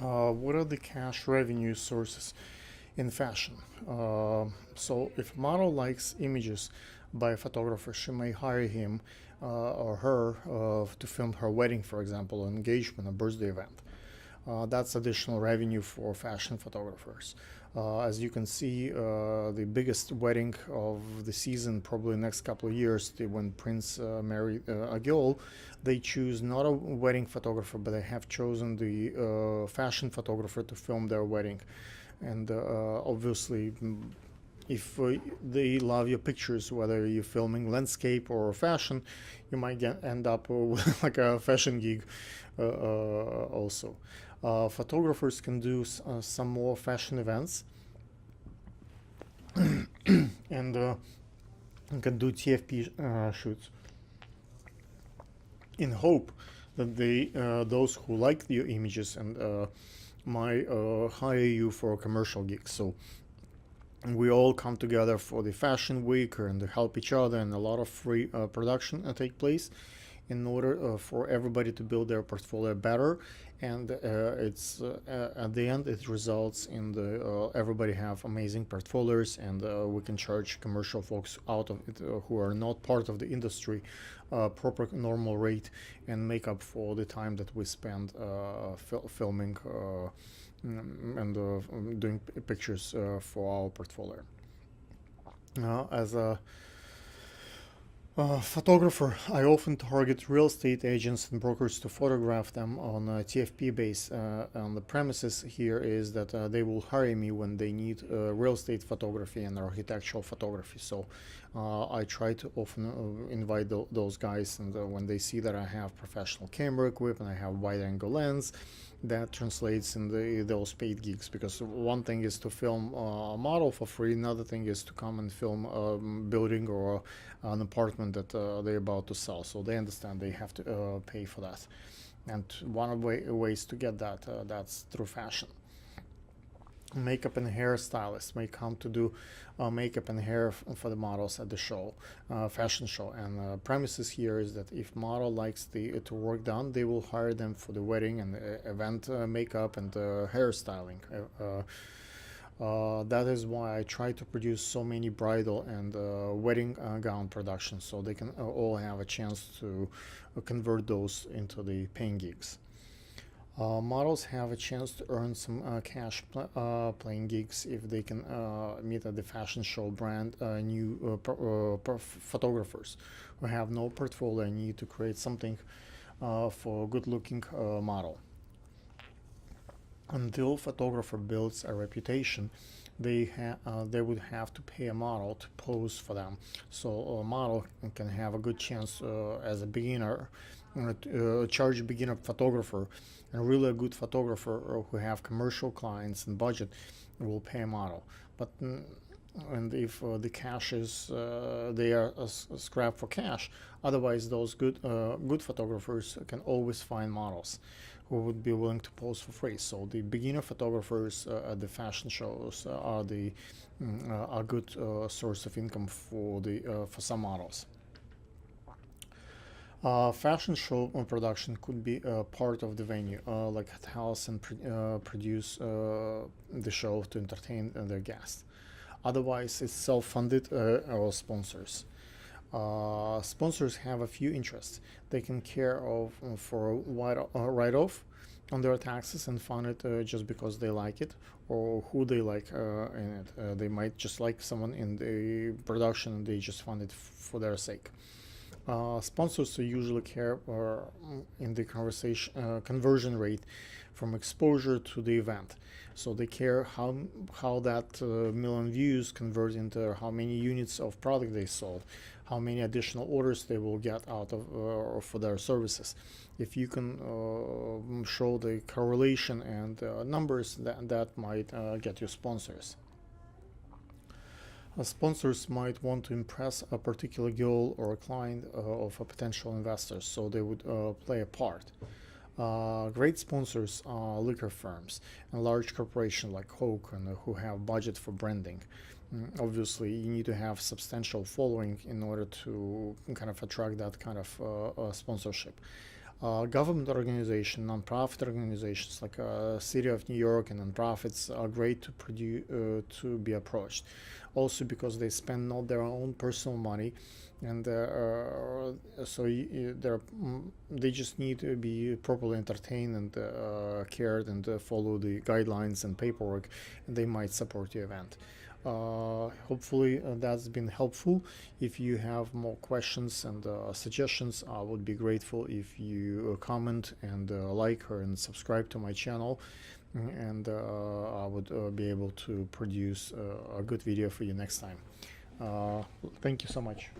What are the cash revenue sources in fashion? So, if a model likes images by a photographer, she may hire him or her to film her wedding, for example, an engagement, a birthday event. That's additional revenue for fashion photographers. As you can see, the biggest wedding of the season, probably next couple of years, when Prince married a girl, they choose not a wedding photographer, but they have chosen the fashion photographer to film their wedding. And obviously, if they love your pictures, whether you're filming landscape or fashion, you might end up with like a fashion gig also. Photographers can do some more fashion events and can do TFP shoots in hope that those who like your images and might hire you for a commercial gigs. So we all come together for the fashion week and help each other, and a lot of free production take place in order for everybody to build their portfolio better. And it's at the end it results in the everybody have amazing portfolios, and we can charge commercial folks out of it who are not part of the industry proper normal rate, and make up for the time that we spend filming and doing pictures for our portfolio. As a photographer, I often target real estate agents and brokers to photograph them on a TFP base. On the premises here is that they will hire me when they need real estate photography and architectural photography. So I try to often invite those guys, and when they see that I have professional camera equipment, I have wide angle lens, that translates in those paid gigs. Because one thing is to film a model for free, another thing is to come and film a building or an apartment that they're about to sell. So they understand they have to pay for that. And one of the ways to get that that's through fashion. Makeup and hairstylists may come to do makeup and hair for the models at the show, fashion show. And premises here is that if model likes to work done, they will hire them for the wedding and event makeup and hairstyling. That is why I try to produce so many bridal and wedding gown productions, so they can all have a chance to convert those into the paying gigs. Models have a chance to earn some cash playing gigs if they can meet at the fashion show brand new photographers who have no portfolio and need to create something for a good looking model. Until photographer builds a reputation, they would have to pay a model to pose for them. So a model can have a good chance as a beginner, charge a beginner photographer, and really a good photographer who have commercial clients and budget will pay a model. But and if the cash is they are scrap for cash, otherwise those good photographers can always find models who would be willing to pose for free. So the beginner photographers at the fashion shows are the a good source of income for some models. Fashion show production could be part of the venue, like house and produce the show to entertain their guests. Otherwise, it's self-funded or sponsors. Sponsors have a few interests. They can care of for a write-off on their taxes and fund it just because they like it, or who they like in it. They might just like someone in the production and they just fund it for their sake. Sponsors usually care in the conversion rate from exposure to the event. So they care how that million views convert into how many units of product they sold, how many additional orders they will get out of for their services. If you can show the correlation and numbers, that might get you sponsors. Sponsors might want to impress a particular goal or a client of a potential investor, so they would play a part. Great sponsors are liquor firms and large corporations like Coke, and who have budget for branding. Obviously, you need to have substantial following in order to kind of attract that kind of sponsorship. Government organization, non-profit organizations like City of New York and non-profits are great to produce to be approached. Also because they spend not their own personal money, and they just need to be properly entertained and cared and follow the guidelines and paperwork, and they might support your event. Hopefully that's been helpful. If you have more questions and suggestions, I would be grateful if you comment and like and subscribe to my channel, and I would be able to produce a good video for you next time. Thank you so much.